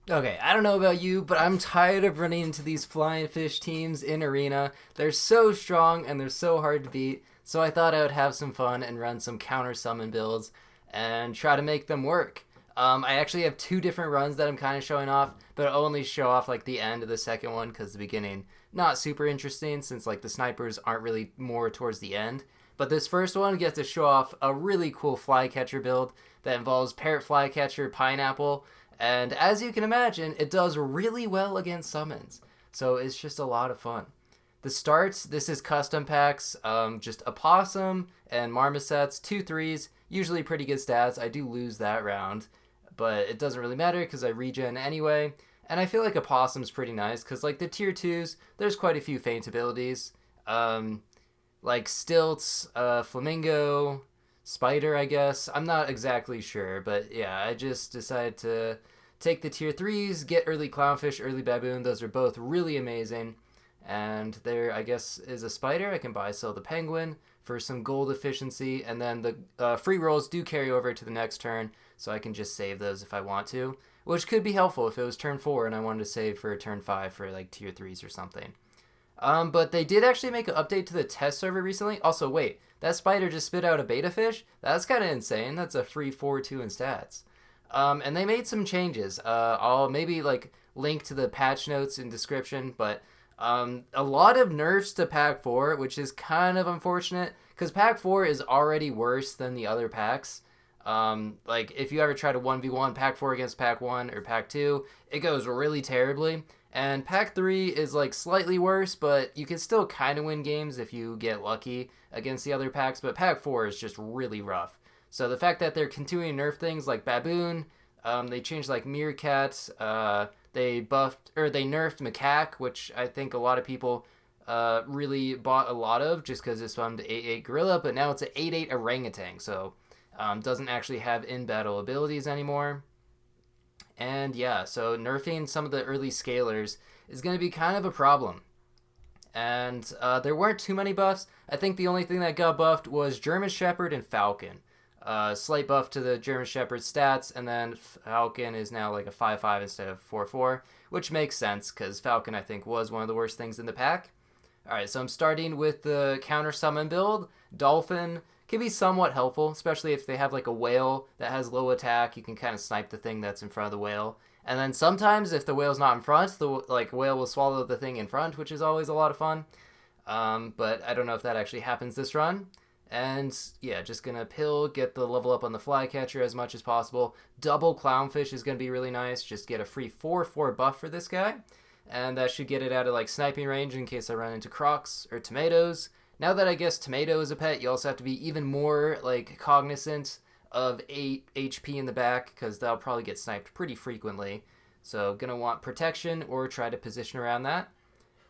Okay, I don't know about you, but I'm tired of running into these flying fish teams in arena. They're so strong and they're so hard to beat. So I thought I would have some fun and run some counter summon builds and try to make them work. I actually have two different runs that I'm kind of showing off, but I'll only show off like the end of the second one because the beginning not super interesting since like the snipers aren't really more towards the end. But this first one gets to show off a really cool flycatcher build that involves parrot flycatcher pineapple, and as you can imagine, it does really well against summons. So it's just a lot of fun. The starts, this is custom packs, just a possum and marmosets, 2 3s, usually pretty good stats. I do lose that round, but it doesn't really matter because I regen anyway. And I feel like a possum's pretty nice because, like, the tier 2s, there's quite a few feint abilities. Um, like Stilts, Flamingo, Spider, I guess. I'm not exactly sure, but yeah, I just decided to take the tier 3s, get early Clownfish, early Baboon. Those are both really amazing. And there, I guess, is a Spider. I can buy sell the Penguin for some gold efficiency. And then the free rolls do carry over to the next turn, so I can just save those if I want to. Which could be helpful if it was turn 4 and I wanted to save for turn 5 for like tier 3s or something. But they did actually make an update to the test server recently. Also, wait, that spider just spit out a beta fish? That's kind of insane. That's a free 4-2 in stats. And they made some changes. I'll maybe like link to the patch notes in description, but a lot of nerfs to Pack 4, which is kind of unfortunate because Pack 4 is already worse than the other packs. Like if you ever try to 1v1 Pack 4 against Pack 1 or Pack 2, it goes really terribly. And Pack 3 is like slightly worse, but you can still kind of win games if you get lucky against the other packs. But Pack 4 is just really rough. So the fact that they're continuing to nerf things like Baboon, they changed like Meerkat, they buffed or they nerfed Macaque, which I think a lot of people really bought a lot of just because it's from the 8-8 Gorilla, but now it's an 8-8 Orangutan, so doesn't actually have in battle abilities anymore. And yeah, so nerfing some of the early scalers is going to be kind of a problem. And there weren't too many buffs. I think the only thing that got buffed was German Shepherd and Falcon. Slight buff to the German Shepherd stats, and then Falcon is now like a 5-5 instead of 4-4, which makes sense because Falcon, I think, was one of the worst things in the pack. Alright, so I'm starting with the counter summon build. Dolphin can be somewhat helpful, especially if they have like a whale that has low attack. You can kind of snipe the thing that's in front of the whale. And then sometimes if the whale's not in front, the like whale will swallow the thing in front, which is always a lot of fun. But I don't know if that actually happens this run. And yeah, just gonna pill, get the level up on the flycatcher as much as possible. Double clownfish is gonna be really nice. Just get a free 4-4 buff for this guy. And that should get it out of like sniping range in case I run into crocs or tomatoes. Now that I guess tomato is a pet, you also have to be even more like cognizant of 8 HP in the back because they'll probably get sniped pretty frequently. So gonna want protection or try to position around that.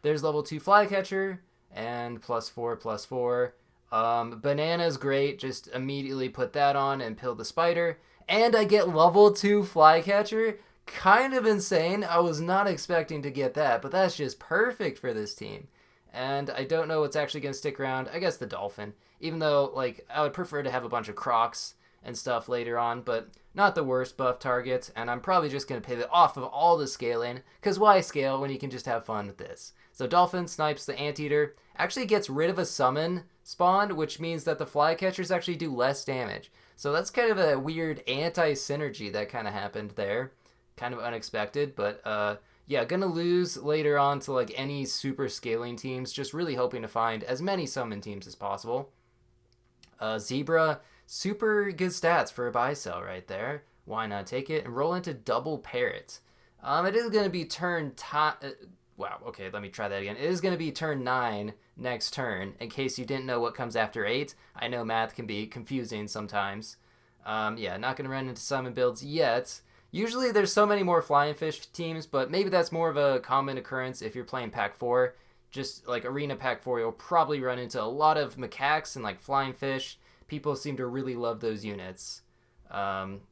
There's level 2 flycatcher and +4/+4. Banana's great. Just immediately put that on and pill the spider. And I get level 2 flycatcher. Kind of insane. I was not expecting to get that, but that's just perfect for this team. And I don't know what's actually going to stick around. I guess the dolphin. Even though, like, I would prefer to have a bunch of crocs and stuff later on, but not the worst buff target. And I'm probably just going to pivot off of all the scaling, because why scale when you can just have fun with this? So dolphin snipes the anteater, actually gets rid of a summon spawn, which means that the flycatchers actually do less damage. So that's kind of a weird anti-synergy that kind of happened there. Kind of unexpected, but yeah, gonna lose later on to like any super scaling teams. Just really hoping to find as many summon teams as possible. Zebra, super good stats for a buy sell right there. Why not take it and roll into double parrot? It is gonna be turn wow. Okay, let me try that again. It is gonna be turn 9 next turn. In case you didn't know what comes after 8, I know math can be confusing sometimes. Yeah, not gonna run into summon builds yet. Usually there's so many more flying fish teams, but maybe that's more of a common occurrence if you're playing Pack 4. Just like Arena Pack 4, you'll probably run into a lot of macaques and like flying fish. People seem to really love those units. Um,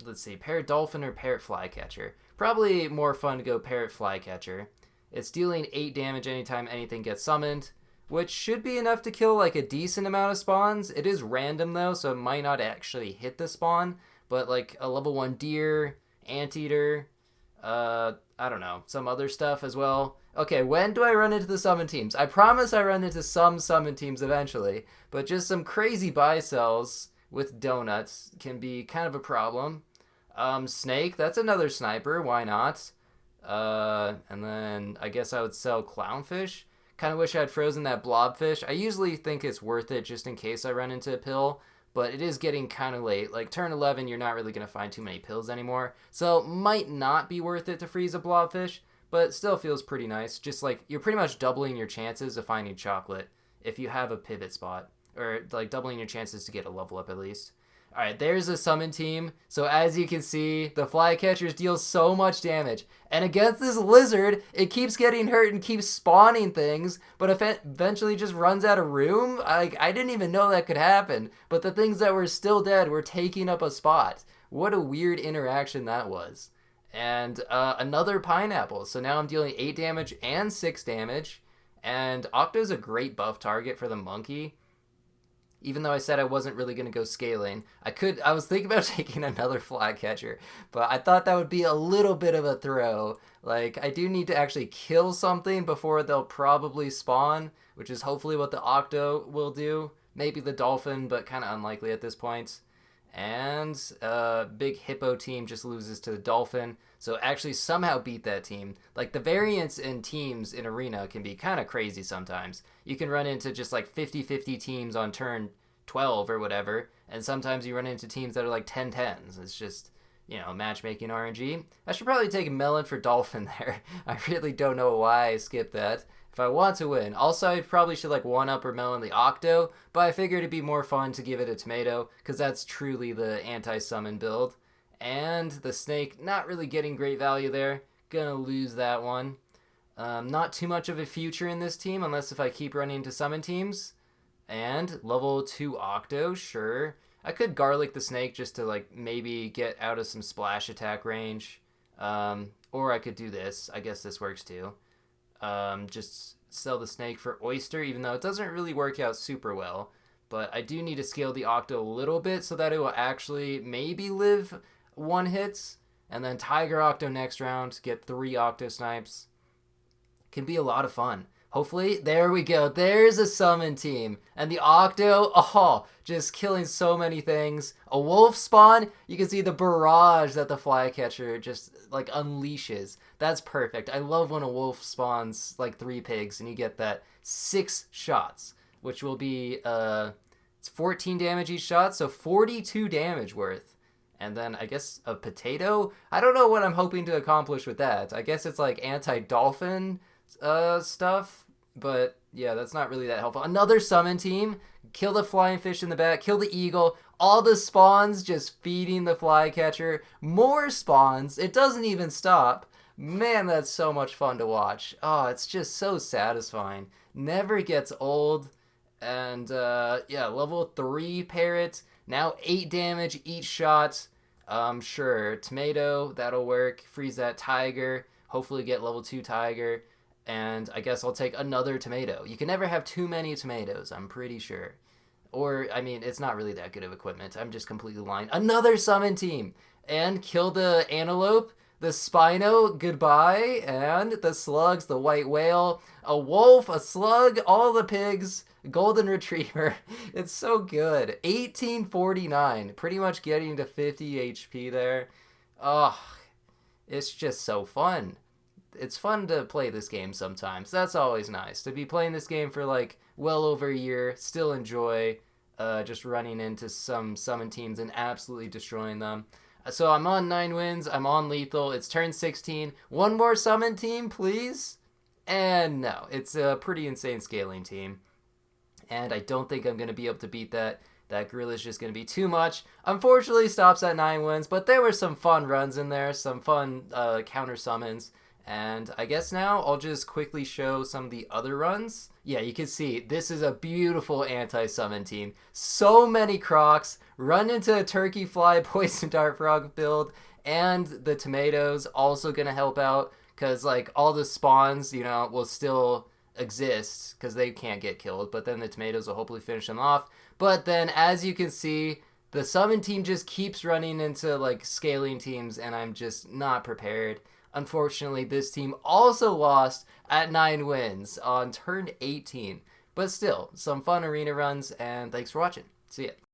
let's see, Parrot Dolphin or Parrot Flycatcher. Probably more fun to go Parrot Flycatcher. It's dealing 8 damage anytime anything gets summoned, which should be enough to kill like a decent amount of spawns. It is random though, so it might not actually hit the spawn, but like a level 1 deer, anteater, I don't know, some other stuff as well. Okay, when do I run into the summon teams? I promise I run into some summon teams eventually, but just some crazy buy sells with donuts can be kind of a problem. Snake, that's another sniper. Why not? And then I guess I would sell clownfish. Kind of wish I had frozen that blobfish. I usually think it's worth it just in case I run into a pill, but it is getting kind of late. Like turn 11, you're not really going to find too many pills anymore. So might not be worth it to freeze a blobfish, but it still feels pretty nice. Just like you're pretty much doubling your chances of finding chocolate if you have a pivot spot, or like doubling your chances to get a level up at least. All right, there's a summon team. So as you can see, the flycatchers deal so much damage. And against this lizard, it keeps getting hurt and keeps spawning things, but eventually just runs out of room. I didn't even know that could happen. But the things that were still dead were taking up a spot. What a weird interaction that was. And another pineapple. So now I'm dealing 8 damage and 6 damage. And Octo's a great buff target for the monkey. Even though I said I wasn't really going to go scaling, I was thinking about taking another flycatcher, but I thought that would be a little bit of a throw. Like, I do need to actually kill something before they'll probably spawn, which is hopefully what the Octo will do. Maybe the Dolphin, but kind of unlikely at this point. And big Hippo team just loses to the Dolphin, so actually somehow beat that team. Like, the variance in teams in Arena can be kind of crazy sometimes. You can run into just like 50-50 teams on turn 12 or whatever, and sometimes you run into teams that are like 10-10s. It's just, matchmaking RNG. I should probably take Melon for Dolphin there. I really don't know why I skipped that. If I want to win. Also, I probably should like one-up or Melon the Octo, but I figured it'd be more fun to give it a tomato, because that's truly the anti-summon build. And the Snake, not really getting great value there. Gonna lose that one. Not too much of a future in this team, unless if I keep running into summon teams. And level 2 Octo, sure. I could Garlic the Snake just to like maybe get out of some splash attack range. Or I could do this. I guess this works too. Just sell the Snake for Oyster, even though it doesn't really work out super well. But I do need to scale the Octo a little bit so that it will actually maybe live 1 hit. And then Tiger Octo next round, get 3 Octo Snipes. Can be a lot of fun. Hopefully, there we go. There's a summon team. And the Octo, just killing so many things. A wolf spawn, you can see the barrage that the flycatcher just like unleashes. That's perfect. I love when a wolf spawns like 3 pigs and you get that 6 shots, which will be it's 14 damage each shot, so 42 damage worth. And then I guess a potato. I don't know what I'm hoping to accomplish with that. I guess it's like anti-dolphin stuff, but yeah, that's not really that helpful. Another summon team, kill the flying fish in the back, kill the eagle, all the spawns just feeding the flycatcher, more spawns, it doesn't even stop. Man, that's so much fun to watch. Oh, it's just so satisfying. Never gets old. And yeah, level 3 parrot, now 8 damage each shot. Sure, tomato, that'll work. Freeze that tiger, hopefully get level 2 tiger. And I guess I'll take another tomato. You can never have too many tomatoes, I'm pretty sure. Or, I mean, it's not really that good of equipment. I'm just completely lying. Another summon team! And kill the antelope, the Spino, goodbye. And the slugs, the white whale, a wolf, a slug, all the pigs, golden retriever. It's so good. 1849, pretty much getting to 50 HP there. Oh, it's just so fun. It's fun to play this game sometimes. That's always nice. To be playing this game for like well over a year, still enjoy just running into some summon teams and absolutely destroying them. So I'm on 9 wins. I'm on lethal. It's turn 16. One more summon team, please? And no, it's a pretty insane scaling team. And I don't think I'm going to be able to beat that. That Gorilla's just going to be too much. Unfortunately, stops at 9 wins, but there were some fun runs in there, some fun counter summons. And I guess now I'll just quickly show some of the other runs. Yeah, you can see this is a beautiful anti-summon team. So many crocs, run into a turkey fly poison dart frog build, and the tomatoes also gonna help out because like all the spawns, will still exist because they can't get killed, but then the tomatoes will hopefully finish them off. But then as you can see, The summon team just keeps running into like scaling teams, and I'm just not prepared. Unfortunately, this team also lost at 9 wins on turn 18. But still, some fun arena runs, and thanks for watching. See ya.